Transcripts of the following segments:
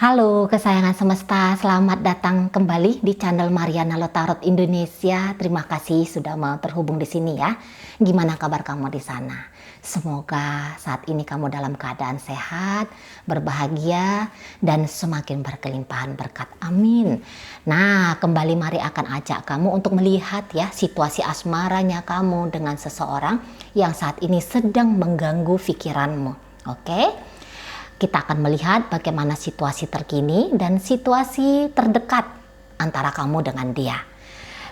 Halo kesayangan semesta, selamat datang kembali di channel Mariana Lotarot Indonesia. Terima kasih sudah mau terhubung di sini ya. Gimana kabar kamu di sana? Semoga saat ini kamu dalam keadaan sehat, berbahagia, dan semakin berkelimpahan berkat. Amin. Nah, kembali mari akan ajak kamu untuk melihat ya situasi asmaranya kamu dengan seseorang yang saat ini sedang mengganggu pikiranmu. Oke? Kita akan melihat bagaimana situasi terkini dan situasi terdekat antara kamu dengan dia.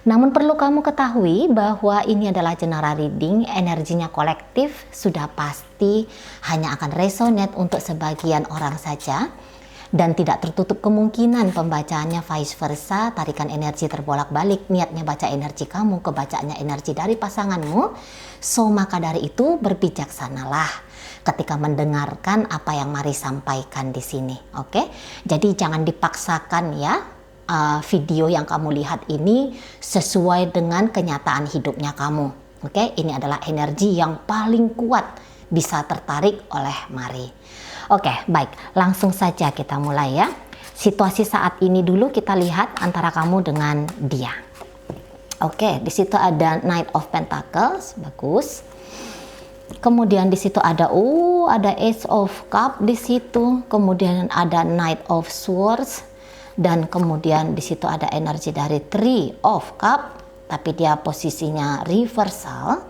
Namun perlu kamu ketahui bahwa ini adalah general reading, energinya kolektif, sudah pasti hanya akan resonate untuk sebagian orang saja. Dan tidak tertutup kemungkinan pembacaannya vice versa, tarikan energi terbolak-balik, niatnya baca energi kamu, kebacaannya energi dari pasanganmu. So maka dari itu berbijaksanalah ketika mendengarkan apa yang Mari sampaikan di sini, oke? Jadi jangan dipaksakan ya, video yang kamu lihat ini sesuai dengan kenyataan hidupnya kamu, oke? Ini adalah energi yang paling kuat bisa tertarik oleh Mari. Oke, baik, langsung saja kita mulai ya. Situasi saat ini dulu kita lihat antara kamu dengan dia. Oke, di situ ada Knight of Pentacles, bagus. Kemudian di situ ada Ace of Cup di situ, kemudian ada Knight of Swords, dan kemudian di situ ada energi dari Three of Cup, tapi dia posisinya reversal,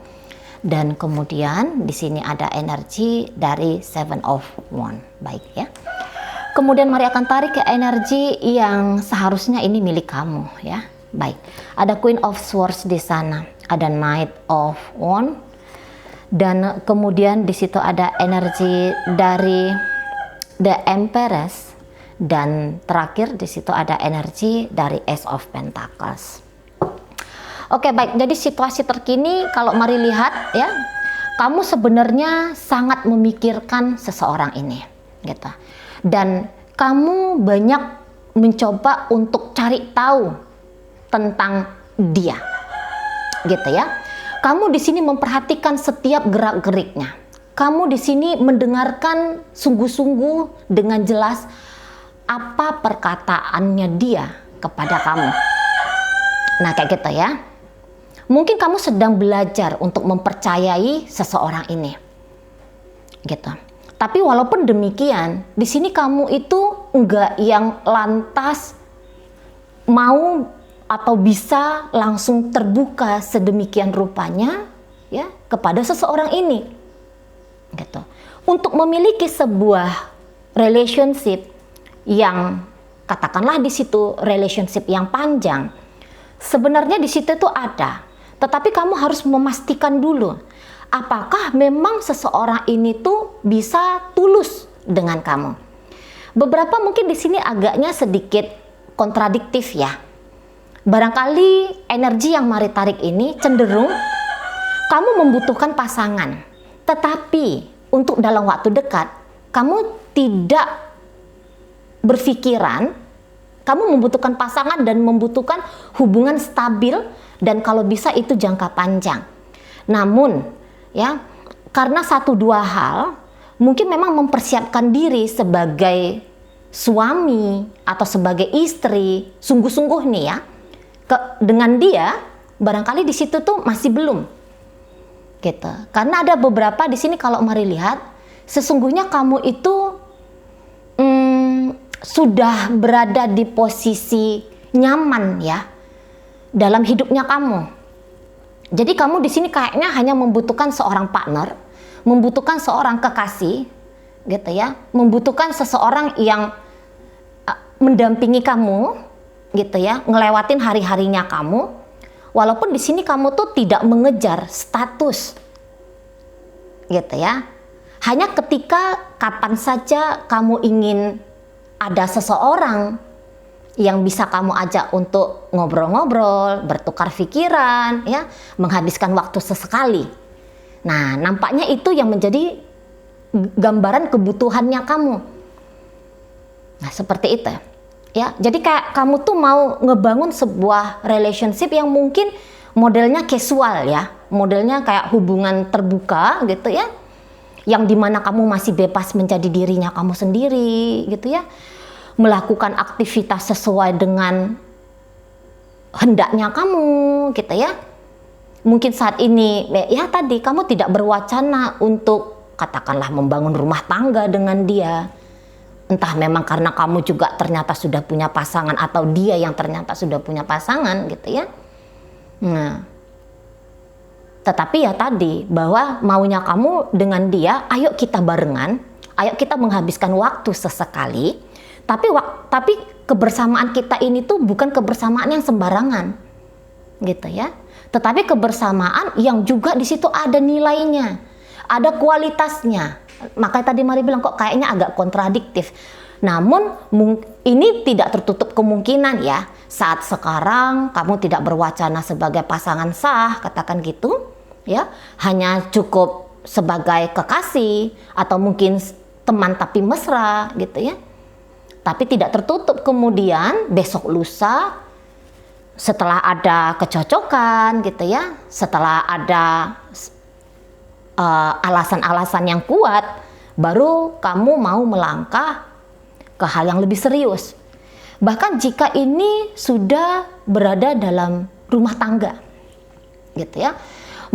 dan kemudian di sini ada energi dari Seven of Wands. Baik ya. Kemudian mari akan tarik ke energi yang seharusnya ini milik kamu ya. Baik. Ada Queen of Swords di sana, ada Knight of Wands. Dan kemudian di situ ada energi dari The Empress, dan terakhir di situ ada energi dari Ace of Pentacles. Oke, baik. Jadi situasi terkini kalau Mari lihat ya, kamu sebenarnya sangat memikirkan seseorang ini, gitu. Dan kamu banyak mencoba untuk cari tahu tentang dia, gitu ya. Kamu di sini memperhatikan setiap gerak-geriknya. Kamu di sini mendengarkan sungguh-sungguh dengan jelas apa perkataannya dia kepada kamu. Nah, kayak gitu ya. Mungkin kamu sedang belajar untuk mempercayai seseorang ini. Gitu. Tapi walaupun demikian, di sini kamu itu enggak yang lantas mau atau bisa langsung terbuka sedemikian rupanya ya kepada seseorang ini, gitu. Untuk memiliki sebuah relationship yang katakanlah di situ relationship yang panjang, sebenarnya di situ tuh ada, tetapi kamu harus memastikan dulu apakah memang seseorang ini tuh bisa tulus dengan kamu. Beberapa mungkin di sini agaknya sedikit kontradiktif ya. Barangkali energi yang Mari tarik ini cenderung kamu membutuhkan pasangan, tetapi untuk dalam waktu dekat kamu tidak berpikiran kamu membutuhkan pasangan dan membutuhkan hubungan stabil, dan kalau bisa itu jangka panjang. Namun ya, karena satu dua hal, mungkin memang mempersiapkan diri sebagai suami atau sebagai istri sungguh-sungguh nih ya, dengan dia, barangkali di situ tuh masih belum, gitu. Karena ada beberapa di sini kalau Mari lihat, sesungguhnya kamu itu sudah berada di posisi nyaman ya dalam hidupnya kamu. Jadi kamu di sini kayaknya hanya membutuhkan seorang partner, membutuhkan seorang kekasih, gitu ya, membutuhkan seseorang yang mendampingi kamu, gitu ya, ngelewatin hari-harinya kamu, walaupun di sini kamu tuh tidak mengejar status, gitu ya. Hanya ketika kapan saja kamu ingin ada seseorang yang bisa kamu ajak untuk ngobrol-ngobrol, bertukar pikiran, ya, menghabiskan waktu sesekali. Nah, nampaknya itu yang menjadi gambaran kebutuhannya kamu. Nah, seperti itu. Ya, jadi kayak kamu tuh mau ngebangun sebuah relationship yang mungkin modelnya casual ya, modelnya kayak hubungan terbuka gitu ya, yang dimana kamu masih bebas menjadi dirinya kamu sendiri gitu ya. melakukan aktivitas sesuai dengan hendaknya kamu, gitu ya. Mungkin saat ini, ya tadi kamu tidak berwacana untuk katakanlah membangun rumah tangga dengan dia. Entah memang karena kamu juga ternyata sudah punya pasangan atau dia yang ternyata sudah punya pasangan, gitu ya. Nah, tetapi ya tadi bahwa maunya kamu dengan dia, ayo kita barengan, ayo kita menghabiskan waktu sesekali. Tapi kebersamaan kita ini tuh bukan kebersamaan yang sembarangan, gitu ya. Tetapi kebersamaan yang juga di situ ada nilainya, ada kualitasnya. Makanya tadi Mari bilang kok kayaknya agak kontradiktif. Namun ini tidak tertutup kemungkinan ya, saat sekarang kamu tidak berwacana sebagai pasangan sah, katakan gitu, ya, hanya cukup sebagai kekasih atau mungkin teman tapi mesra, gitu ya. Tapi tidak tertutup kemudian besok lusa, setelah ada kecocokan, gitu ya, setelah ada alasan-alasan yang kuat, baru kamu mau melangkah ke hal yang lebih serius. Bahkan jika ini sudah berada dalam rumah tangga, gitu ya,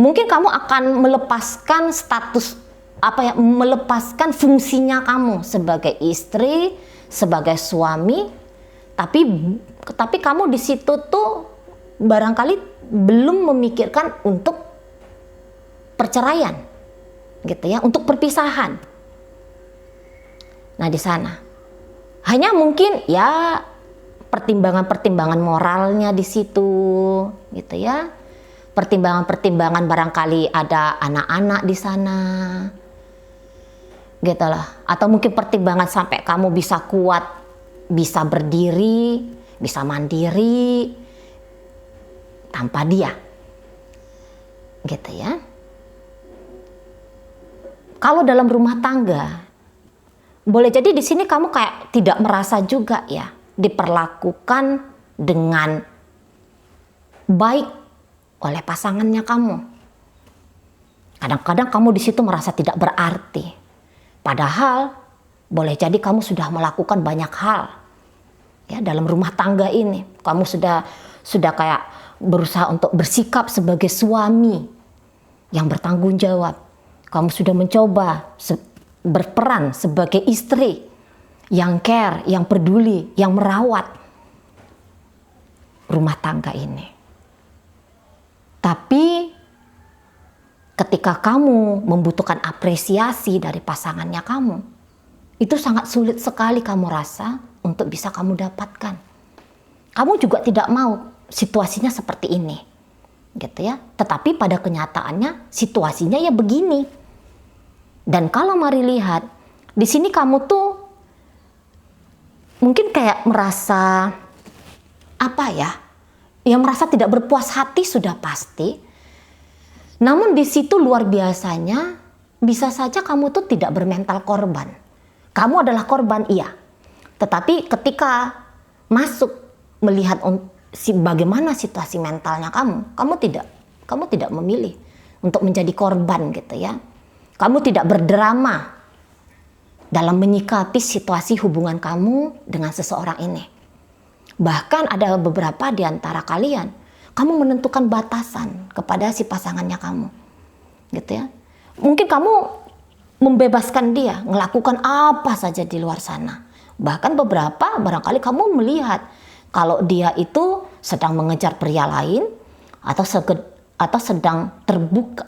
mungkin kamu akan melepaskan status melepaskan fungsinya kamu sebagai istri, sebagai suami, tapi kamu di situ tuh barangkali belum memikirkan untuk perceraian, gitu ya, untuk perpisahan. Nah, di sana hanya mungkin ya pertimbangan-pertimbangan moralnya di situ, gitu ya. Pertimbangan-pertimbangan barangkali ada anak-anak di sana, gitu lah. Atau mungkin pertimbangan sampai kamu bisa kuat, bisa berdiri, bisa mandiri tanpa dia, gitu ya. Kalau dalam rumah tangga, boleh jadi di sini kamu kayak tidak merasa juga ya diperlakukan dengan baik oleh pasangannya kamu. Kadang-kadang kamu di situ merasa tidak berarti. Padahal boleh jadi kamu sudah melakukan banyak hal ya dalam rumah tangga ini. Kamu sudah kayak berusaha untuk bersikap sebagai suami yang bertanggung jawab. Kamu sudah mencoba berperan sebagai istri yang care, yang peduli, yang merawat rumah tangga ini. Tapi ketika kamu membutuhkan apresiasi dari pasangannya kamu, itu sangat sulit sekali kamu rasa untuk bisa kamu dapatkan. Kamu juga tidak mau situasinya seperti ini, gitu ya. Tetapi pada kenyataannya situasinya ya begini. Dan kalau Mari lihat di sini kamu tuh mungkin kayak merasa merasa tidak berpuas hati sudah pasti. Namun di situ luar biasanya bisa saja kamu tuh tidak bermental korban. Kamu adalah korban, iya. Tetapi ketika masuk melihat bagaimana situasi mentalnya kamu tidak memilih untuk menjadi korban, gitu ya. Kamu tidak berdrama dalam menyikapi situasi hubungan kamu dengan seseorang ini. Bahkan ada beberapa di antara kalian, kamu menentukan batasan kepada si pasangannya kamu, gitu ya. Mungkin kamu membebaskan dia melakukan apa saja di luar sana. Bahkan beberapa barangkali kamu melihat kalau dia itu sedang mengejar pria lain atau sedang terbuka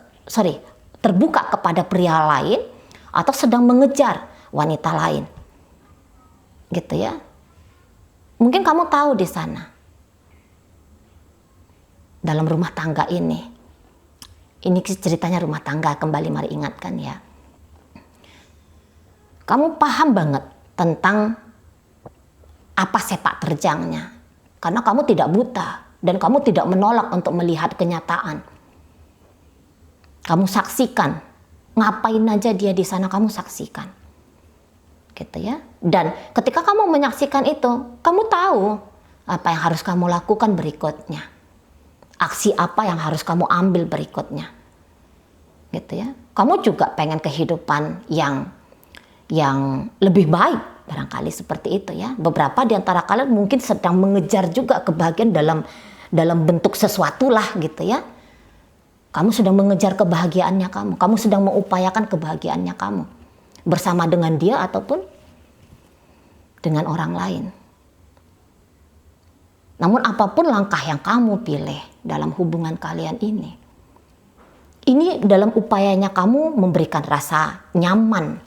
kepada pria lain atau sedang mengejar wanita lain, gitu ya. Mungkin kamu tahu di sana dalam rumah tangga ini ceritanya rumah tangga, kembali Mari ingatkan ya. Kamu paham banget tentang apa sepak terjangnya, karena kamu tidak buta dan kamu tidak menolak untuk melihat kenyataan. Kamu saksikan, ngapain aja dia di sana kamu saksikan, gitu ya. Dan ketika kamu menyaksikan itu, kamu tahu apa yang harus kamu lakukan berikutnya, aksi apa yang harus kamu ambil berikutnya, gitu ya. Kamu juga pengen kehidupan yang lebih baik Barangkali seperti itu ya. Beberapa di antara kalian mungkin sedang mengejar juga kebahagiaan dalam bentuk sesuatu lah gitu ya. Kamu sedang mengejar kebahagiaannya kamu. Kamu sedang mengupayakan kebahagiaannya kamu. Bersama dengan dia ataupun dengan orang lain. Namun apapun langkah yang kamu pilih dalam hubungan kalian ini dalam upayanya kamu memberikan rasa nyaman,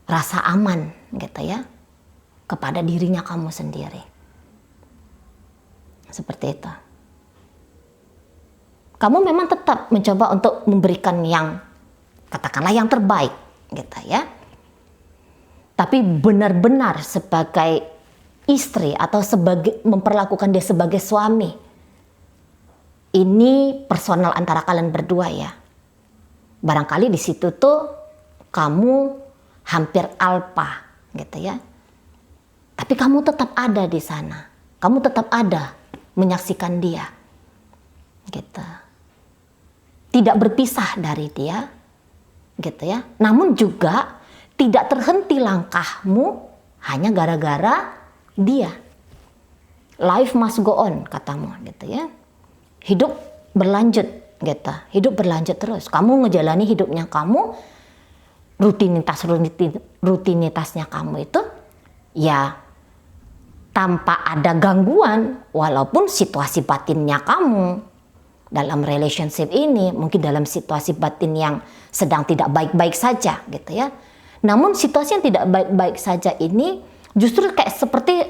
rasa aman gitu ya kepada dirinya kamu sendiri. Seperti itu. Kamu memang tetap mencoba untuk memberikan yang katakanlah yang terbaik gitu ya. Tapi benar-benar sebagai istri atau memperlakukan dia sebagai suami. Ini personal antara kalian berdua ya. Barangkali di situ tuh kamu hampir alpa gitu ya. Tapi kamu tetap ada di sana. Kamu tetap ada menyaksikan dia. Gitu. Tidak berpisah dari dia. Gitu ya. Namun juga tidak terhenti langkahmu hanya gara-gara dia. Life must go on katamu gitu ya. Hidup berlanjut gitu. Hidup berlanjut terus. Kamu ngejalani hidupnya kamu, rutinitasnya kamu itu ya tanpa ada gangguan, walaupun situasi batinnya kamu dalam relationship ini mungkin dalam situasi batin yang sedang tidak baik-baik saja gitu ya. Namun situasi yang tidak baik-baik saja ini justru kayak seperti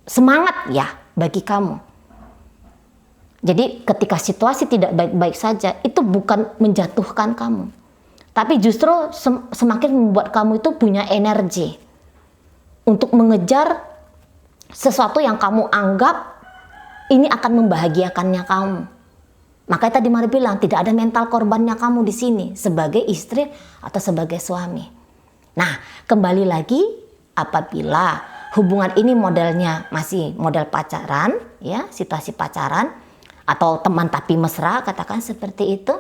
semangat ya bagi kamu. Jadi ketika situasi tidak baik-baik saja itu bukan menjatuhkan kamu. Tapi justru semakin membuat kamu itu punya energi untuk mengejar sesuatu yang kamu anggap ini akan membahagiakannya kamu. Makanya tadi Mari bilang tidak ada mental korbannya kamu di sini sebagai istri atau sebagai suami. Nah, kembali lagi apabila hubungan ini modelnya masih model pacaran, ya, situasi pacaran atau teman tapi mesra, katakan seperti itu.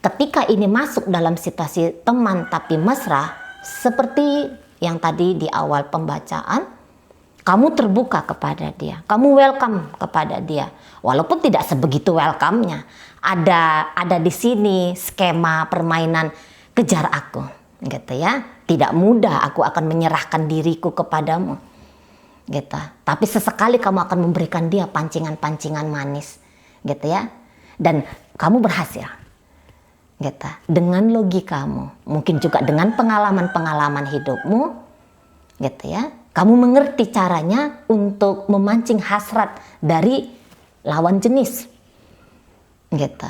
Ketika ini masuk dalam situasi teman tapi mesra, seperti yang tadi di awal pembacaan, kamu terbuka kepada dia, kamu welcome kepada dia, walaupun tidak sebegitu welcome-nya. Ada di sini skema permainan kejar aku, gitu ya. Tidak mudah aku akan menyerahkan diriku kepadamu, gitu. Tapi sesekali kamu akan memberikan dia pancingan-pancingan manis, gitu ya. Dan kamu berhasil, gitu. Dengan logikamu, mungkin juga dengan pengalaman-pengalaman hidupmu, gitu ya. Kamu mengerti caranya untuk memancing hasrat dari lawan jenis, gitu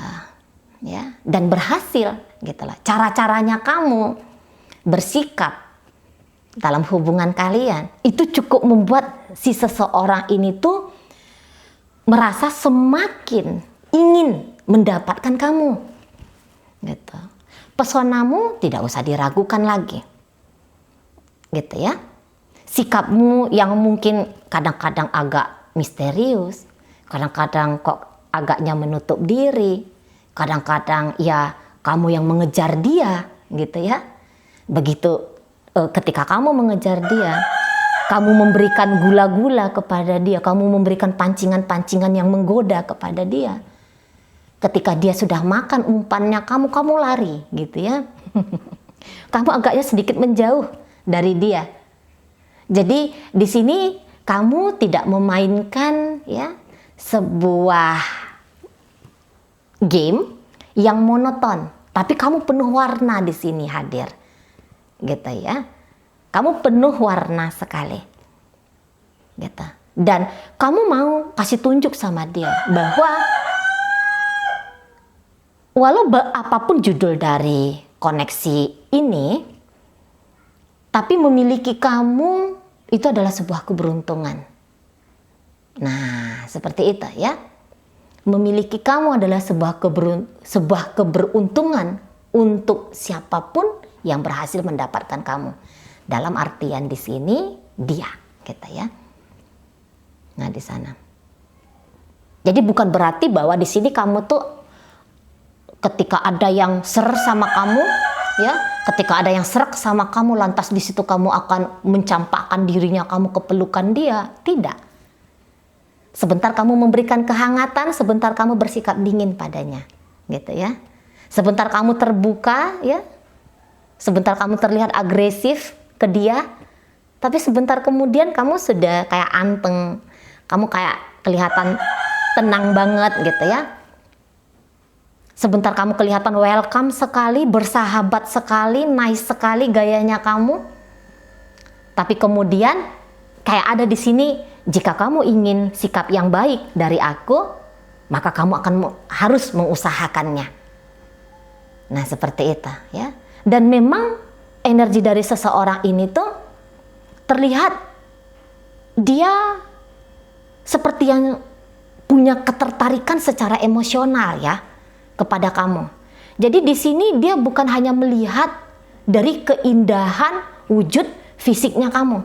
ya, dan berhasil, gitulah. Cara-caranya kamu bersikap dalam hubungan kalian itu cukup membuat si seseorang ini tuh merasa semakin ingin mendapatkan kamu, gitu. Pesonamu tidak usah diragukan lagi, gitu ya. Sikapmu yang mungkin kadang-kadang agak misterius, kadang-kadang kok agaknya menutup diri, kadang-kadang ya kamu yang mengejar dia, gitu ya. Begitu ketika kamu mengejar dia, kamu memberikan gula-gula kepada dia, kamu memberikan pancingan-pancingan yang menggoda kepada dia. Ketika dia sudah makan umpannya kamu lari, gitu ya. Kamu agaknya sedikit menjauh dari dia. Jadi di sini kamu tidak memainkan ya sebuah game yang monoton, tapi kamu penuh warna di sini hadir, gitu ya. Kamu penuh warna sekali, gitu. Dan kamu mau kasih tunjuk sama dia bahwa walau apapun judul dari koneksi ini, tapi memiliki kamu itu adalah sebuah keberuntungan. Nah, seperti itu ya. Memiliki kamu adalah sebuah keberuntungan untuk siapapun yang berhasil mendapatkan kamu. Dalam artian di sini dia, gitu ya. Nah, di sana. Jadi bukan berarti bahwa di sini kamu tuh ketika ada yang ser sama kamu, ya. Ketika ada yang serak sama kamu, lantas di situ kamu akan mencampakkan dirinya kamu ke pelukan dia. Tidak. Sebentar kamu memberikan kehangatan, sebentar kamu bersikap dingin padanya, gitu ya. Sebentar kamu terbuka, ya. Sebentar kamu terlihat agresif ke dia, tapi sebentar kemudian kamu sudah kayak anteng, kamu kayak kelihatan tenang banget gitu ya. Sebentar kamu kelihatan welcome sekali, bersahabat sekali, nice sekali gayanya kamu. Tapi kemudian kayak ada di sini, jika kamu ingin sikap yang baik dari aku, maka kamu akan harus mengusahakannya. Nah, seperti itu ya. Dan memang energi dari seseorang ini tuh terlihat dia seperti yang punya ketertarikan secara emosional ya kepada kamu. Jadi di sini dia bukan hanya melihat dari keindahan wujud fisiknya kamu.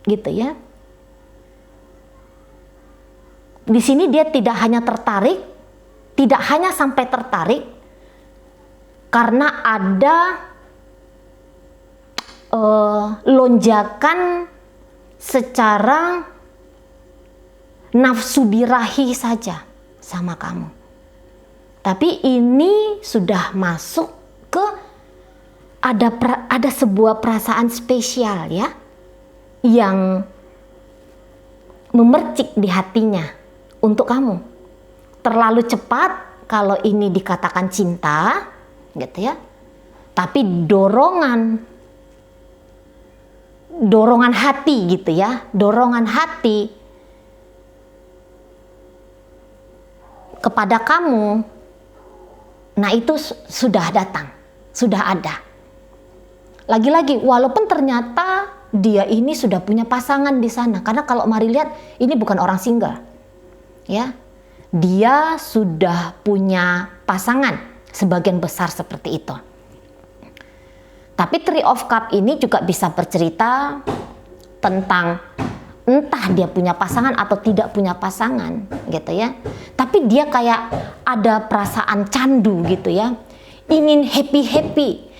Gitu ya. Di sini dia tidak hanya tertarik, tidak hanya sampai tertarik karena ada lonjakan secara nafsu birahi saja sama kamu. Tapi ini sudah masuk ke ada sebuah perasaan spesial ya yang memercik di hatinya untuk kamu. Terlalu cepat kalau ini dikatakan cinta, gitu ya. Tapi dorongan hati gitu ya, dorongan hati kepada kamu, nah itu sudah datang, sudah ada. Lagi-lagi, walaupun ternyata dia ini sudah punya pasangan di sana, karena kalau mari lihat, ini bukan orang single, ya, dia sudah punya pasangan. Sebagian besar seperti itu. Tapi Three of Cup ini juga bisa bercerita tentang entah dia punya pasangan atau tidak punya pasangan, gitu ya. Tapi dia kayak ada perasaan candu gitu ya. Ingin happy,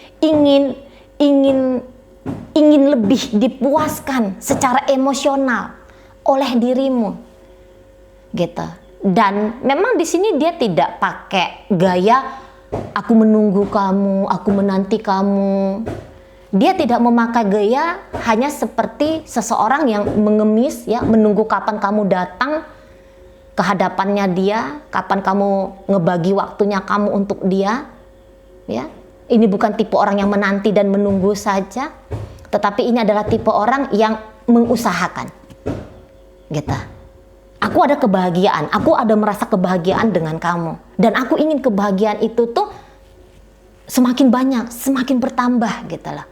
ingin lebih dipuaskan secara emosional oleh dirimu. Gitu. Dan memang di sini dia tidak pakai gaya aku menunggu kamu, aku menanti kamu. Dia tidak memakai gaya hanya seperti seseorang yang mengemis ya, menunggu kapan kamu datang ke hadapannya dia, kapan kamu ngebagi waktunya kamu untuk dia. Ya. Ini bukan tipe orang yang menanti dan menunggu saja, tetapi ini adalah tipe orang yang mengusahakan. Gitu. Aku ada kebahagiaan, aku ada merasa kebahagiaan dengan kamu. Dan aku ingin kebahagiaan itu tuh semakin banyak, semakin bertambah gitu lah.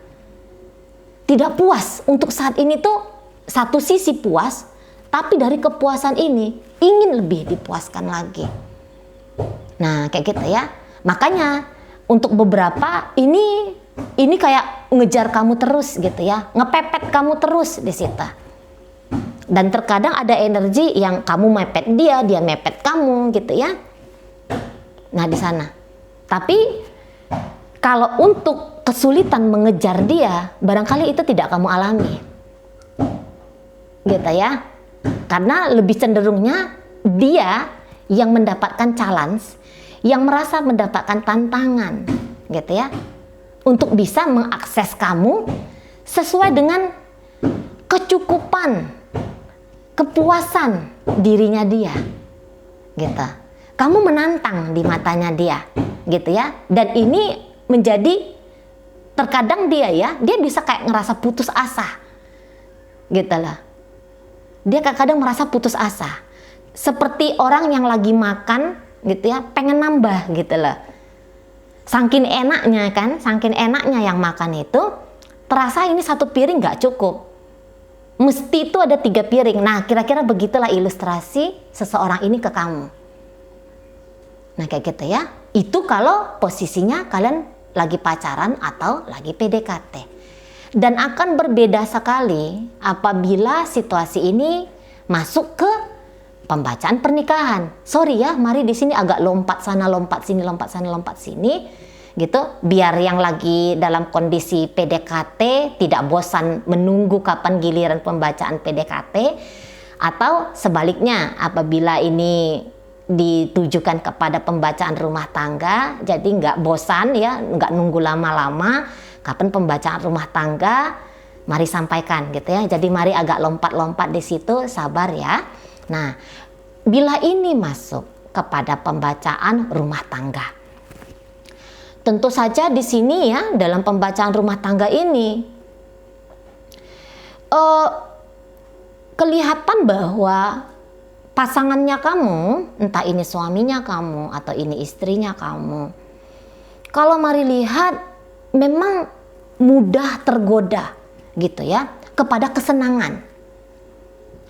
Tidak puas, untuk saat ini tuh satu sisi puas, tapi dari kepuasan ini ingin lebih dipuaskan lagi. Nah kayak gitu ya. Makanya untuk beberapa ini kayak ngejar kamu terus gitu ya. Ngepepet kamu terus di situ. Dan terkadang ada energi yang kamu mepet dia mepet kamu gitu ya. Nah di sana. Tapi kalau untuk kesulitan mengejar dia, barangkali itu tidak kamu alami. Gitu ya. Karena lebih cenderungnya dia yang mendapatkan challenge, yang merasa mendapatkan tantangan, gitu ya. Untuk bisa mengakses kamu sesuai dengan kecukupan, kepuasan dirinya dia, gitu. Kamu menantang di matanya dia, gitu ya. Dan ini menjadi terkadang dia bisa kayak ngerasa putus asa, gitu lah. Dia kadang merasa putus asa, seperti orang yang lagi makan, gitu ya, pengen nambah, gitu lah. Saking enaknya kan, saking enaknya yang makan itu, terasa ini satu piring nggak cukup. Mesti itu ada 3 piring. Nah, kira-kira begitulah ilustrasi seseorang ini ke kamu. Nah, kayak gitu ya. Itu kalau posisinya kalian lagi pacaran atau lagi PDKT. Dan akan berbeda sekali apabila situasi ini masuk ke pembacaan pernikahan. Sorry ya, mari di sini agak lompat sana, lompat sini, lompat sana, lompat sini. gitu, biar yang lagi dalam kondisi PDKT tidak bosan menunggu kapan giliran pembacaan PDKT, atau sebaliknya apabila ini ditujukan kepada pembacaan rumah tangga, jadi nggak bosan ya, nggak nunggu lama-lama kapan pembacaan rumah tangga, mari sampaikan gitu ya. Jadi mari agak lompat-lompat di situ, sabar ya. Nah, bila ini masuk kepada pembacaan rumah tangga, tentu saja di sini ya, dalam pembacaan rumah tangga ini kelihatan bahwa pasangannya kamu, entah ini suaminya kamu atau ini istrinya kamu, kalau mari lihat memang mudah tergoda gitu ya kepada kesenangan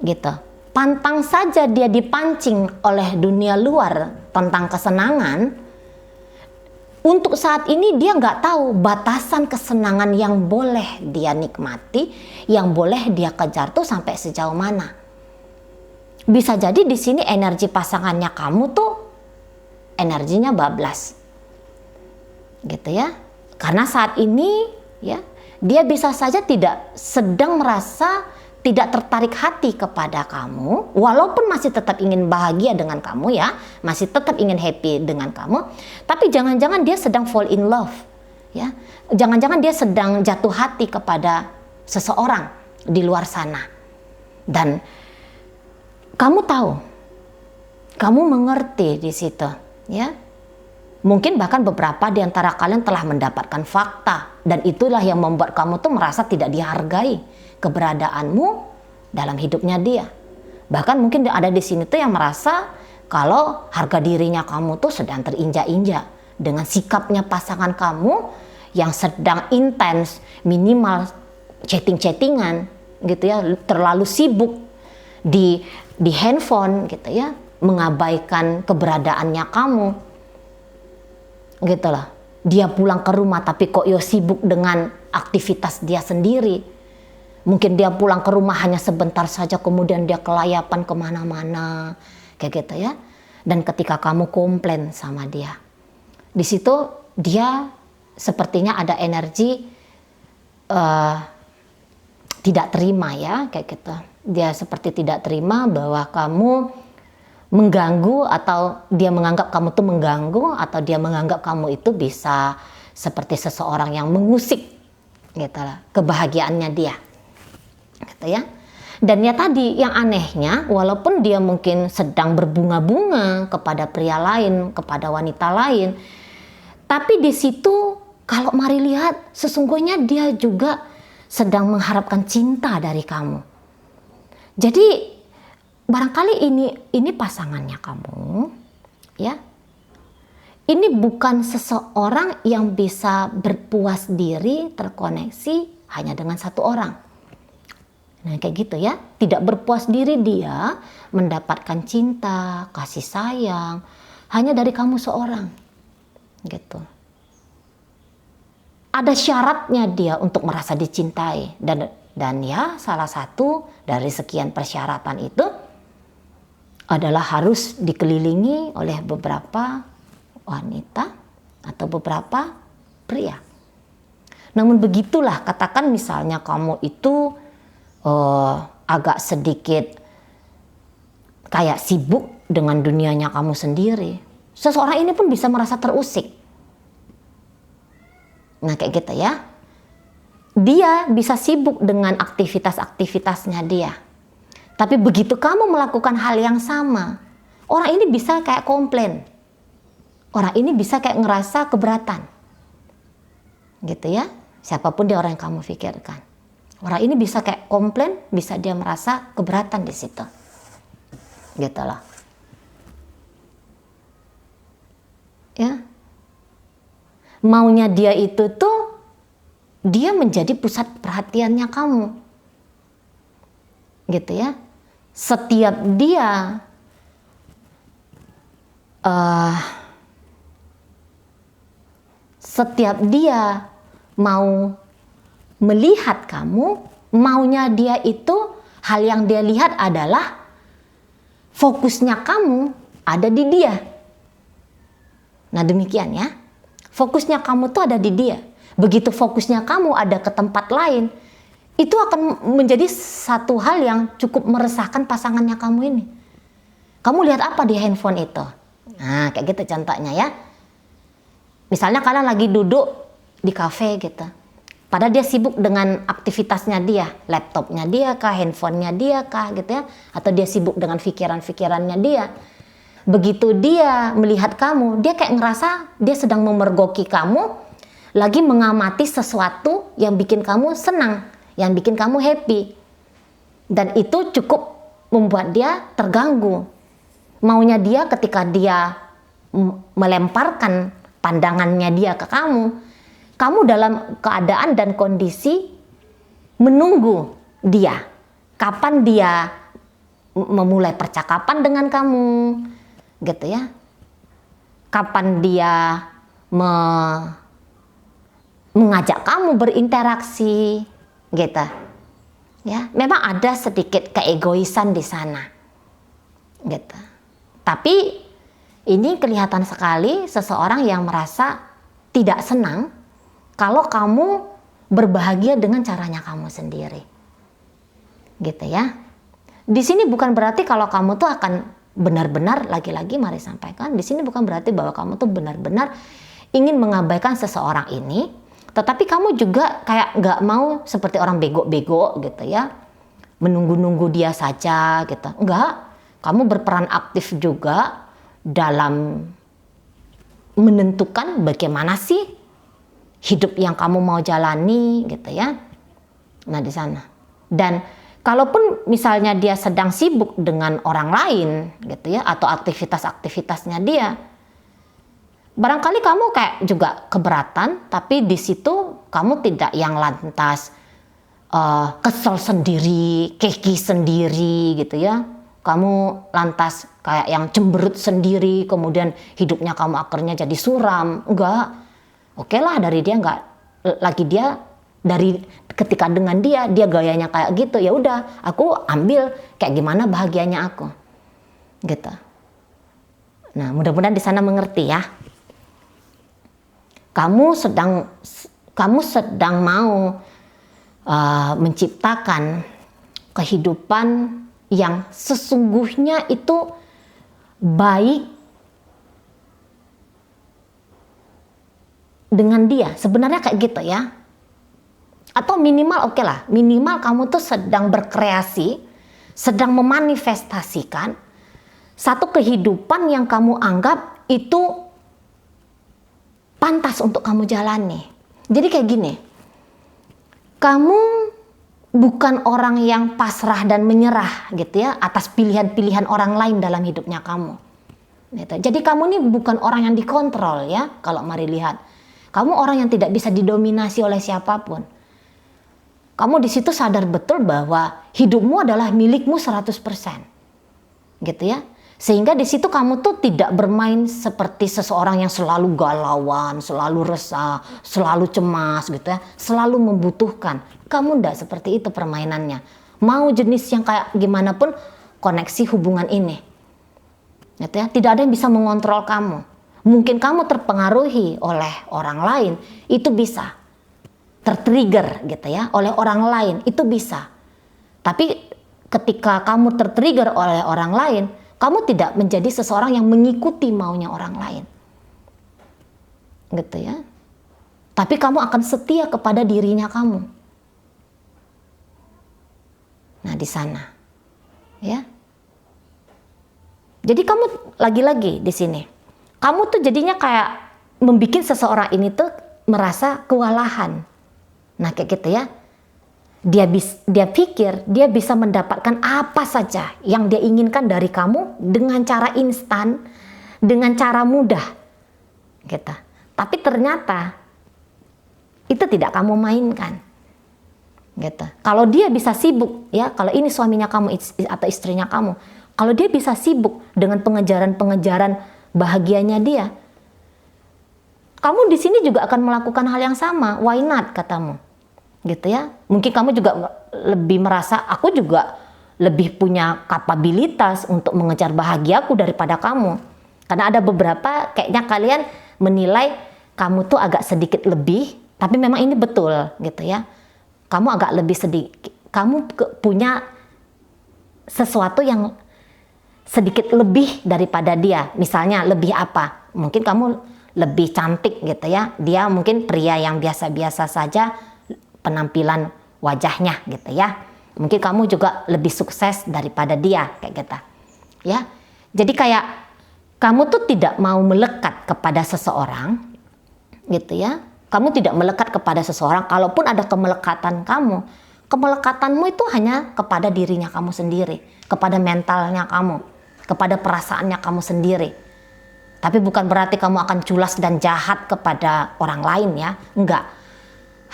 gitu. Pantang saja dia dipancing oleh dunia luar tentang kesenangan. Untuk saat ini dia nggak tahu batasan kesenangan yang boleh dia nikmati, yang boleh dia kejar tuh sampai sejauh mana. Bisa jadi di sini energi pasangannya kamu tuh energinya bablas, gitu ya. Karena saat ini ya dia bisa saja tidak sedang merasa tidak tertarik hati kepada kamu, walaupun masih tetap ingin bahagia dengan kamu ya, masih tetap ingin happy dengan kamu, tapi jangan-jangan dia sedang fall in love ya, jangan-jangan dia sedang jatuh hati kepada seseorang di luar sana, dan kamu tahu, kamu mengerti di situ ya. Mungkin bahkan beberapa di antara kalian telah mendapatkan fakta, dan itulah yang membuat kamu tuh merasa tidak dihargai keberadaanmu dalam hidupnya dia. Bahkan mungkin ada di sini tuh yang merasa kalau harga dirinya kamu tuh sedang terinjak-injak dengan sikapnya pasangan kamu yang sedang intens, minimal chatting-chattingan gitu ya, terlalu sibuk di handphone gitu ya, mengabaikan keberadaannya kamu gitu lah. Dia pulang ke rumah tapi kok yo sibuk dengan aktivitas dia sendiri. Mungkin dia pulang ke rumah hanya sebentar saja, kemudian dia kelayapan kemana-mana kayak gitu ya. Dan ketika kamu komplain sama dia, di situ dia sepertinya ada energi tidak terima ya, kayak gitu. Dia seperti tidak terima bahwa kamu mengganggu, atau dia menganggap kamu tuh mengganggu, atau dia menganggap kamu itu bisa seperti seseorang yang mengusik gitu lah kebahagiaannya dia gitu ya. Dan ya tadi yang anehnya, walaupun dia mungkin sedang berbunga-bunga kepada pria lain, kepada wanita lain, tapi di situ kalau mari lihat sesungguhnya dia juga sedang mengharapkan cinta dari kamu. Jadi barangkali ini pasangannya kamu ya. Ini bukan seseorang yang bisa berpuas diri, terkoneksi hanya dengan satu orang. Nah kayak gitu ya, tidak berpuas diri dia mendapatkan cinta, kasih sayang hanya dari kamu seorang gitu. Ada syaratnya dia untuk merasa dicintai, dan ya salah satu dari sekian persyaratan itu adalah harus dikelilingi oleh beberapa wanita atau beberapa pria. Namun begitulah, katakan misalnya kamu itu agak sedikit kayak sibuk dengan dunianya kamu sendiri, seseorang ini pun bisa merasa terusik. Nah kayak gitu ya, dia bisa sibuk dengan aktivitas-aktivitasnya dia, tapi begitu kamu melakukan hal yang sama, orang ini bisa kayak komplain, orang ini bisa kayak ngerasa keberatan gitu ya. Siapapun dia orang yang kamu pikirkan, orang ini bisa kayak komplain, bisa dia merasa keberatan di situ. Gitu loh. Ya. Maunya dia itu tuh dia menjadi pusat perhatiannya kamu. Gitu ya. Setiap dia mau melihat kamu, maunya dia itu, hal yang dia lihat adalah fokusnya kamu ada di dia. Nah demikian ya, Fokusnya kamu tuh ada di dia. Begitu fokusnya kamu ada ke tempat lain, itu akan menjadi satu hal yang cukup meresahkan pasangannya kamu ini. Kamu lihat apa di handphone itu? Nah, kayak gitu contohnya ya. Misalnya kalian lagi duduk di kafe gitu. Padahal dia sibuk dengan aktivitasnya dia, laptopnya dia kah, handphonenya dia kah gitu ya. Atau dia sibuk dengan pikiran-pikirannya dia. Begitu dia melihat kamu, dia kayak ngerasa dia sedang memergoki kamu, lagi mengamati sesuatu yang bikin kamu senang, yang bikin kamu happy. Dan itu cukup membuat dia terganggu. Maunya dia ketika dia melemparkan pandangannya dia ke kamu dalam keadaan dan kondisi menunggu dia. Kapan dia memulai percakapan dengan kamu, gitu ya. Kapan dia mengajak kamu berinteraksi, gitu. Ya, memang ada sedikit keegoisan di sana, gitu. Tapi ini kelihatan sekali seseorang yang merasa tidak senang kalau kamu berbahagia dengan caranya kamu sendiri, gitu ya. Di sini bukan berarti kalau kamu tuh akan benar-benar, lagi-lagi mari sampaikan, di sini bukan berarti bahwa kamu tuh benar-benar ingin mengabaikan seseorang ini, tetapi kamu juga kayak nggak mau seperti orang bego-bego gitu ya, menunggu-nunggu dia saja gitu. Enggak, kamu berperan aktif juga dalam menentukan bagaimana sih hidup yang kamu mau jalani gitu ya. Nah di sana. Dan kalaupun misalnya dia sedang sibuk dengan orang lain gitu ya, atau aktivitas-aktivitasnya dia, barangkali kamu kayak juga keberatan, tapi di situ kamu tidak yang lantas kesel sendiri, keki sendiri gitu ya. Kamu lantas kayak yang cemberut sendiri, kemudian hidupnya kamu akhirnya jadi suram. Enggak. Oke lah, dari dia enggak lagi, dia dari ketika dengan dia gayanya kayak gitu, ya udah aku ambil kayak gimana bahagianya aku. Gitu. Nah, mudah-mudahan di sana mengerti ya. Kamu sedang mau menciptakan kehidupan yang sesungguhnya itu baik dengan dia. Sebenarnya kayak gitu ya. Atau minimal oke lah, minimal kamu tuh sedang berkreasi, sedang memanifestasikan satu kehidupan yang kamu anggap itu pantas untuk kamu jalani. Jadi kayak gini, kamu bukan orang yang pasrah dan menyerah gitu ya atas pilihan-pilihan orang lain dalam hidupnya kamu. Gitu. Jadi kamu ini bukan orang yang dikontrol ya. Kalau mari lihat, kamu orang yang tidak bisa didominasi oleh siapapun. Kamu di situ sadar betul bahwa hidupmu adalah milikmu 100%. Gitu ya. Sehingga di situ kamu tuh tidak bermain seperti seseorang yang selalu galauan, selalu resah, selalu cemas gitu ya, selalu membutuhkan. Kamu enggak seperti itu permainannya. Mau jenis yang kayak gimana pun koneksi hubungan ini. Gitu ya, tidak ada yang bisa mengontrol kamu. Mungkin kamu terpengaruhi oleh orang lain, itu bisa. Tertrigger gitu ya, oleh orang lain, itu bisa. Tapi ketika kamu tertrigger oleh orang lain, kamu tidak menjadi seseorang yang mengikuti maunya orang lain. Gitu ya. Tapi kamu akan setia kepada dirinya kamu. Nah, di sana. Ya. Jadi kamu lagi-lagi di sini. Kamu tuh jadinya kayak membuat seseorang ini tuh merasa kewalahan. Nah, kayak gitu ya. Dia pikir dia bisa mendapatkan apa saja yang dia inginkan dari kamu dengan cara instan, dengan cara mudah, gitu. Tapi ternyata itu tidak kamu mainkan, gitu. Kalau dia bisa sibuk, ya, kalau ini suaminya kamu atau istrinya kamu, kalau dia bisa sibuk dengan pengejaran-pengejaran bahagianya dia, kamu di sini juga akan melakukan hal yang sama. Why not, katamu? Gitu ya. Mungkin kamu juga lebih merasa aku juga lebih punya kapabilitas untuk mengejar bahagiaku daripada kamu. Karena ada beberapa kayaknya kalian menilai kamu tuh agak sedikit lebih, tapi memang ini betul gitu ya. Kamu agak lebih sedikit, kamu punya sesuatu yang sedikit lebih daripada dia. Misalnya lebih apa? Mungkin kamu lebih cantik gitu ya. Dia mungkin pria yang biasa-biasa saja penampilan wajahnya gitu ya. Mungkin kamu juga lebih sukses daripada dia kayak gitu. Ya. Jadi kayak kamu tuh tidak mau melekat kepada seseorang gitu ya. Kamu tidak melekat kepada seseorang, kalaupun ada kemelekatan kamu, kemelekatanmu itu hanya kepada dirinya kamu sendiri, kepada mentalnya kamu, kepada perasaannya kamu sendiri. Tapi bukan berarti kamu akan culas dan jahat kepada orang lain ya, enggak.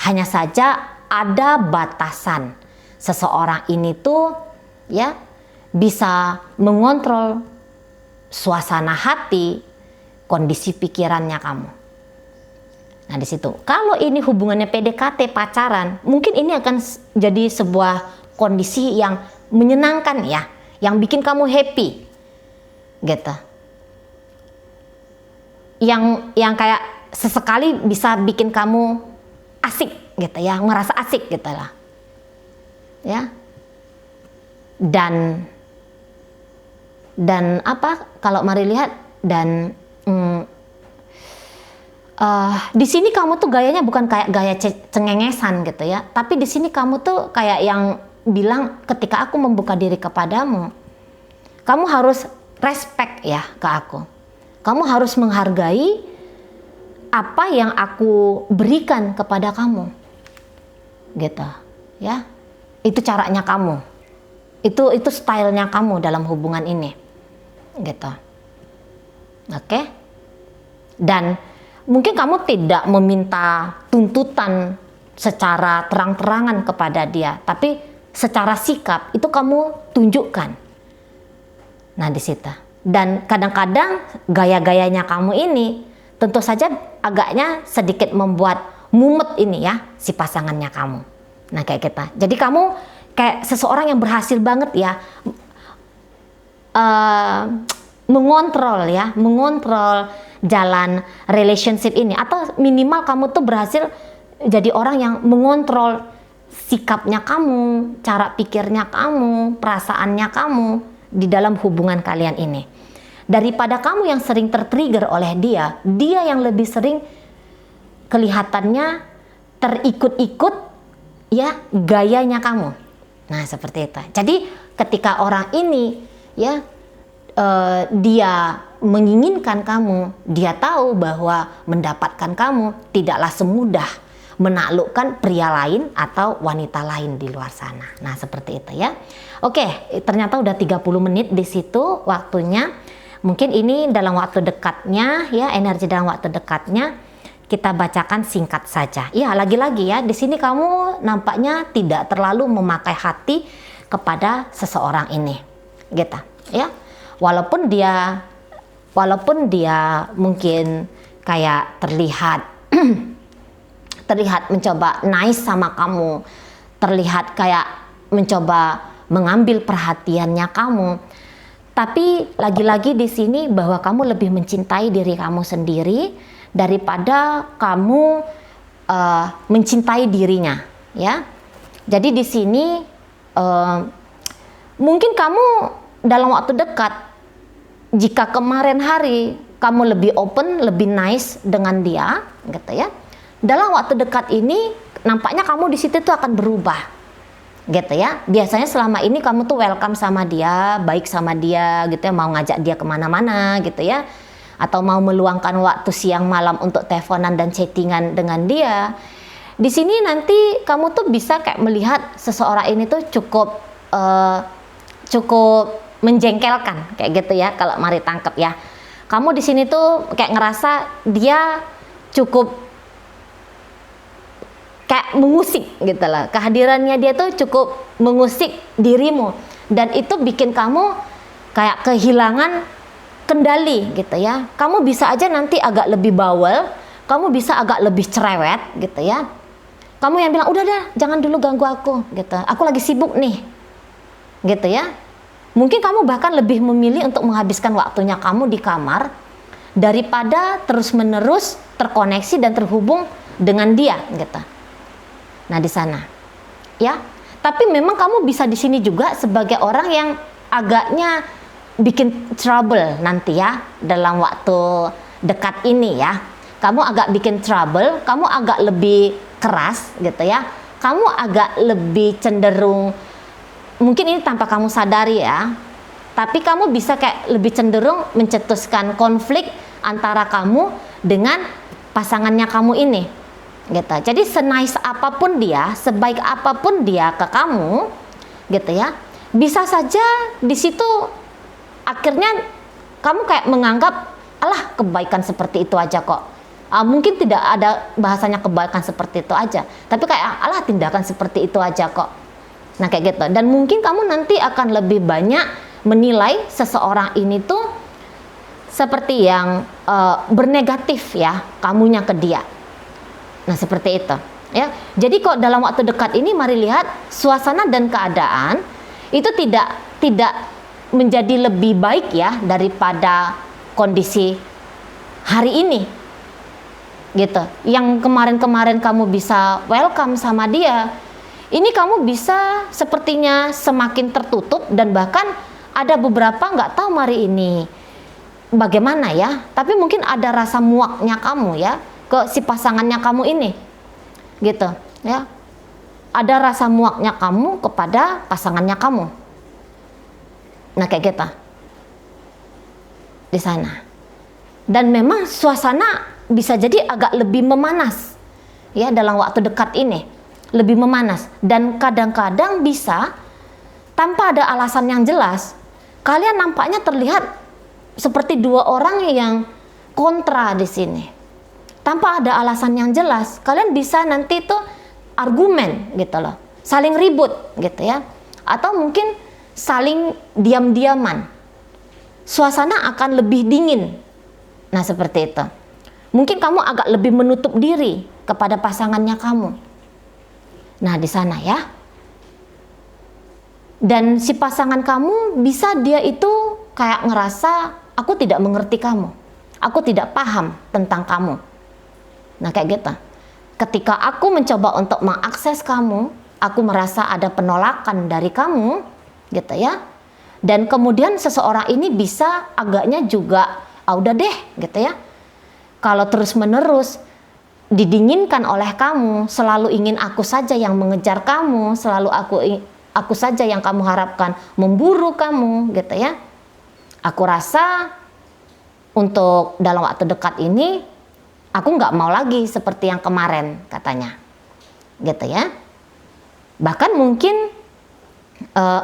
Hanya saja ada batasan. Seseorang ini tuh ya bisa mengontrol suasana hati, kondisi pikirannya kamu. Nah di situ, kalau ini hubungannya PDKT pacaran, mungkin ini akan jadi sebuah kondisi yang menyenangkan ya, yang bikin kamu happy, gitu. Yang kayak sesekali bisa bikin kamu asik, gitu ya, ngerasa asik gitu lah, ya. Dan apa? Kalau mari lihat dan di sini kamu tuh gayanya bukan kayak gaya cengengesan gitu ya, tapi di sini kamu tuh kayak yang bilang ketika aku membuka diri kepadamu, kamu harus respect ya ke aku, kamu harus menghargai apa yang aku berikan kepada kamu, gitu ya. Itu caranya kamu, itu stylenya kamu dalam hubungan ini, gitu. Oke? Dan mungkin kamu tidak meminta tuntutan secara terang-terangan kepada dia, tapi secara sikap itu kamu tunjukkan. Nah di situ. Dan kadang-kadang gaya-gayanya kamu ini tentu saja agaknya sedikit membuat mumet ini ya si pasangannya kamu. Nah kayak kita. Jadi kamu kayak seseorang yang berhasil banget ya mengontrol jalan relationship ini, atau minimal kamu tuh berhasil jadi orang yang mengontrol sikapnya kamu, cara pikirnya kamu, perasaannya kamu di dalam hubungan kalian ini. Daripada kamu yang sering tertrigger oleh dia yang lebih sering kelihatannya terikut-ikut ya gayanya kamu. Nah seperti itu. Jadi ketika orang ini ya dia menginginkan kamu, dia tahu bahwa mendapatkan kamu tidaklah semudah menaklukkan pria lain atau wanita lain di luar sana. Nah seperti itu ya. Oke, ternyata udah 30 menit di situ waktunya. Mungkin ini dalam waktu dekatnya ya, energi dalam waktu dekatnya kita bacakan singkat saja. Ya lagi-lagi ya, di sini kamu nampaknya tidak terlalu memakai hati kepada seseorang ini, gitu ya. Walaupun dia mungkin kayak terlihat mencoba nice sama kamu, terlihat kayak mencoba mengambil perhatiannya kamu, tapi lagi-lagi di sini bahwa kamu lebih mencintai diri kamu sendiri daripada kamu mencintai dirinya, ya. Jadi di sini mungkin kamu dalam waktu dekat, jika kemarin hari kamu lebih open, lebih nice dengan dia, gitu ya. Dalam waktu dekat ini nampaknya kamu di situ tuh akan berubah, gitu ya. Biasanya selama ini kamu tuh welcome sama dia, baik sama dia, gitu ya, mau ngajak dia kemana-mana, gitu ya, atau mau meluangkan waktu siang malam untuk teleponan dan chattingan dengan dia. Di sini nanti kamu tuh bisa kayak melihat seseorang ini tuh cukup menjengkelkan kayak gitu ya, kalau mari tangkep ya. Kamu di sini tuh kayak ngerasa dia cukup kayak mengusik gitu lah. Kehadirannya dia tuh cukup mengusik dirimu, dan itu bikin kamu kayak kehilangan kendali gitu ya. Kamu bisa aja nanti agak lebih bawel, kamu bisa agak lebih cerewet gitu ya. Kamu yang bilang udah dah jangan dulu ganggu aku gitu, aku lagi sibuk nih gitu ya. Mungkin kamu bahkan lebih memilih untuk menghabiskan waktunya kamu di kamar daripada terus-menerus terkoneksi dan terhubung dengan dia gitu. Nah, di sana. Ya. Tapi memang kamu bisa di sini juga sebagai orang yang agaknya bikin trouble nanti ya dalam waktu dekat ini ya. Kamu agak bikin trouble, kamu agak lebih keras gitu ya. Kamu agak lebih cenderung, mungkin ini tanpa kamu sadari ya, tapi kamu bisa kayak lebih cenderung mencetuskan konflik antara kamu dengan pasangannya kamu ini gitu. Jadi senice apapun dia, sebaik apapun dia ke kamu gitu ya, bisa saja di situ akhirnya kamu kayak menganggap alah kebaikan seperti itu aja kok. Mungkin tidak ada bahasanya kebaikan seperti itu aja, tapi kayak alah tindakan seperti itu aja kok. Nah kayak gitu. Dan mungkin kamu nanti akan lebih banyak menilai seseorang ini tuh seperti yang bernegatif ya kamunya ke dia. Nah seperti itu ya. Jadi kok dalam waktu dekat ini mari lihat suasana dan keadaan itu tidak menjadi lebih baik ya daripada kondisi hari ini gitu. Yang kemarin-kemarin kamu bisa welcome sama dia, ini kamu bisa sepertinya semakin tertutup, dan bahkan ada beberapa nggak tahu mari ini bagaimana ya, tapi mungkin ada rasa muaknya kamu ya ke si pasangannya kamu ini gitu ya. Ada rasa muaknya kamu kepada pasangannya kamu. Nah kayak gitu di sana. Dan memang suasana bisa jadi agak lebih memanas ya dalam waktu dekat ini, lebih memanas. Dan kadang-kadang bisa tanpa ada alasan yang jelas kalian nampaknya terlihat seperti dua orang yang kontra di sini. Tanpa ada alasan yang jelas kalian bisa nanti tuh argumen gitu loh, saling ribut gitu ya, atau mungkin saling diam-diaman. Suasana akan lebih dingin. Nah seperti itu. Mungkin kamu agak lebih menutup diri kepada pasangannya kamu. Nah di sana ya. Dan si pasangan kamu bisa dia itu kayak ngerasa aku tidak mengerti kamu, aku tidak paham tentang kamu. Nah kayak gitu. Ketika aku mencoba untuk mengakses kamu, aku merasa ada penolakan dari kamu gitu ya. Dan kemudian seseorang ini bisa agaknya juga udah deh gitu ya, kalau terus-menerus didinginkan oleh kamu, selalu ingin aku saja yang mengejar kamu, selalu aku saja yang kamu harapkan memburu kamu gitu ya. Aku rasa untuk dalam waktu dekat ini aku nggak mau lagi seperti yang kemarin katanya gitu ya. Bahkan mungkin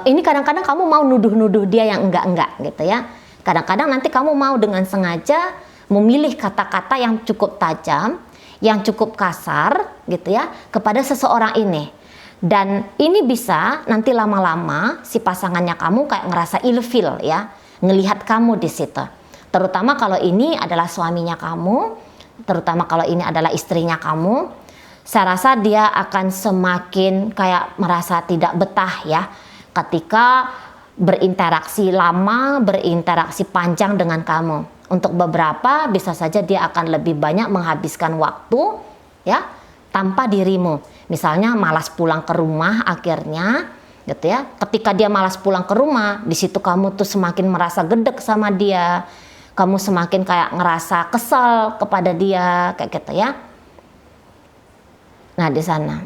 ini kadang-kadang kamu mau nuduh-nuduh dia yang enggak gitu ya. Kadang-kadang nanti kamu mau dengan sengaja memilih kata-kata yang cukup tajam, yang cukup kasar gitu ya kepada seseorang ini. Dan ini bisa nanti lama-lama si pasangannya kamu kayak ngerasa ilfil ya, ngelihat kamu di situ. Terutama kalau ini adalah suaminya kamu, terutama kalau ini adalah istrinya kamu, saya rasa dia akan semakin kayak merasa tidak betah ya ketika berinteraksi lama, berinteraksi panjang dengan kamu. Untuk beberapa bisa saja dia akan lebih banyak menghabiskan waktu ya tanpa dirimu. Misalnya malas pulang ke rumah akhirnya gitu ya. Ketika dia malas pulang ke rumah, di situ kamu tuh semakin merasa gedek sama dia. Kamu semakin kayak ngerasa kesal kepada dia kayak gitu ya. Nah, di sana.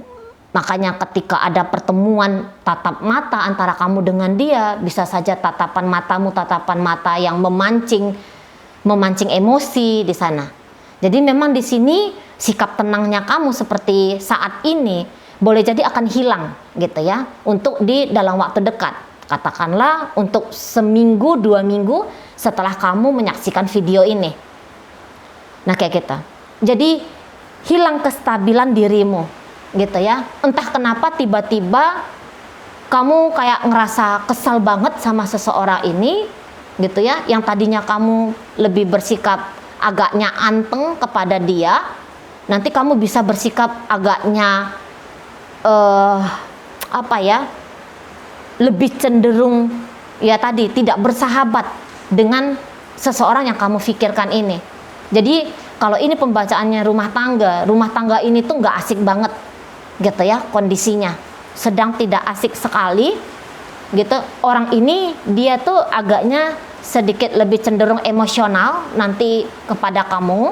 Makanya ketika ada pertemuan tatap mata antara kamu dengan dia, bisa saja tatapan matamu tatapan mata yang memancing emosi di sana. Jadi memang di sini sikap tenangnya kamu seperti saat ini boleh jadi akan hilang gitu ya untuk di dalam waktu dekat. Katakanlah untuk seminggu 2 minggu setelah kamu menyaksikan video ini. Nah kayak gitu. Jadi hilang kestabilan dirimu gitu ya. Entah kenapa tiba-tiba kamu kayak ngerasa kesal banget sama seseorang ini gitu ya, yang tadinya kamu lebih bersikap agaknya anteng kepada dia, nanti kamu bisa bersikap agaknya lebih cenderung ya tadi tidak bersahabat dengan seseorang yang kamu pikirkan ini. Jadi kalau ini pembacaannya rumah tangga ini tuh nggak asik banget gitu ya kondisinya, sedang tidak asik sekali gitu. Orang ini dia tuh agaknya sedikit lebih cenderung emosional nanti kepada kamu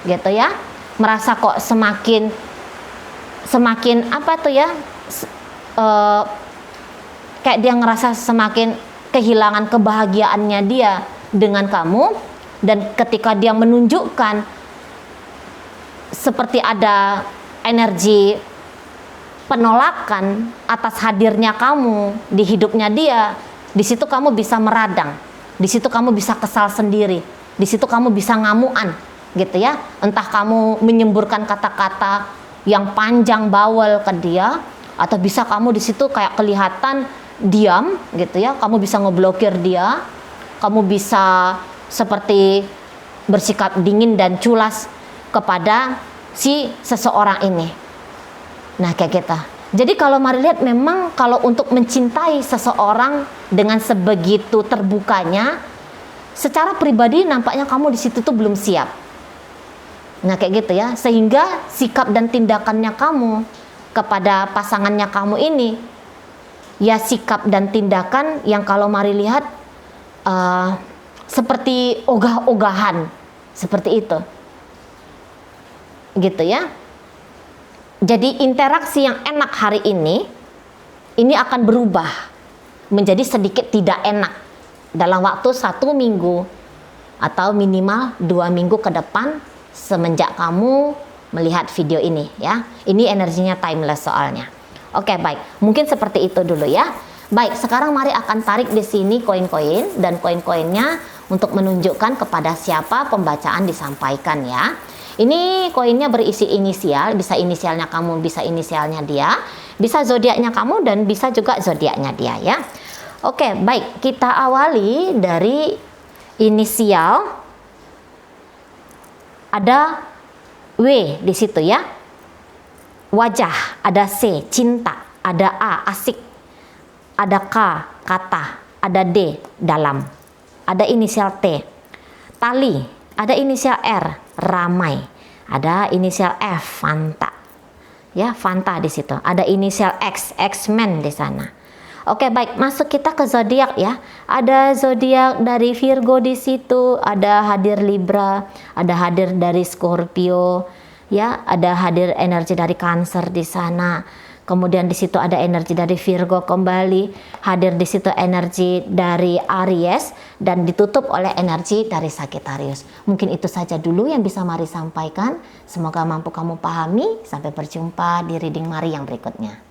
gitu ya, merasa kok semakin apa tuh ya, kayak dia ngerasa semakin kehilangan kebahagiaannya dia dengan kamu. Dan ketika dia menunjukkan seperti ada energi penolakan atas hadirnya kamu di hidupnya dia, di situ kamu bisa meradang, di situ kamu bisa kesal sendiri, di situ kamu bisa ngamuan gitu ya. Entah kamu menyemburkan kata-kata yang panjang bawel ke dia, atau bisa kamu di situ kayak kelihatan diam gitu ya, kamu bisa ngeblokir dia, kamu bisa seperti bersikap dingin dan culas kepada si seseorang ini. Nah kayak gitu. Jadi kalau mari lihat, memang kalau untuk mencintai seseorang dengan sebegitu terbukanya, secara pribadi nampaknya kamu di situ tuh belum siap. Nah kayak gitu ya, sehingga sikap dan tindakannya kamu kepada pasangannya kamu ini ya sikap dan tindakan yang kalau mari lihat seperti ogah-ogahan, seperti itu gitu ya. Jadi interaksi yang enak hari ini akan berubah menjadi sedikit tidak enak dalam waktu 1 minggu atau minimal 2 minggu ke depan semenjak kamu melihat video ini ya. Ini energinya timeless soalnya. Oke, baik, mungkin seperti itu dulu ya. Baik, sekarang mari akan tarik di sini koin-koin, dan koin-koinnya untuk menunjukkan kepada siapa pembacaan disampaikan ya. Ini koinnya berisi inisial, bisa inisialnya kamu, bisa inisialnya dia, bisa zodiaknya kamu, dan bisa juga zodiaknya dia ya. Oke, baik, kita awali dari inisial. Ada W di situ ya. Wajah, ada C, cinta, ada A, asik, ada K, kata, ada D, dalam, ada inisial T, tali, ada inisial R, ramai, ada inisial F, Fanta, ya Fanta di situ, ada inisial X, X-Men di sana. Oke, baik, masuk kita ke zodiak ya. Ada zodiak dari Virgo di situ, ada hadir Libra, ada hadir dari Scorpio, ya, ada hadir energi dari Cancer di sana. Kemudian di situ ada energi dari Virgo kembali, hadir di situ energi dari Aries, dan ditutup oleh energi dari Sagittarius. Mungkin itu saja dulu yang bisa Mari sampaikan. Semoga mampu kamu pahami. Sampai berjumpa di reading Mari yang berikutnya.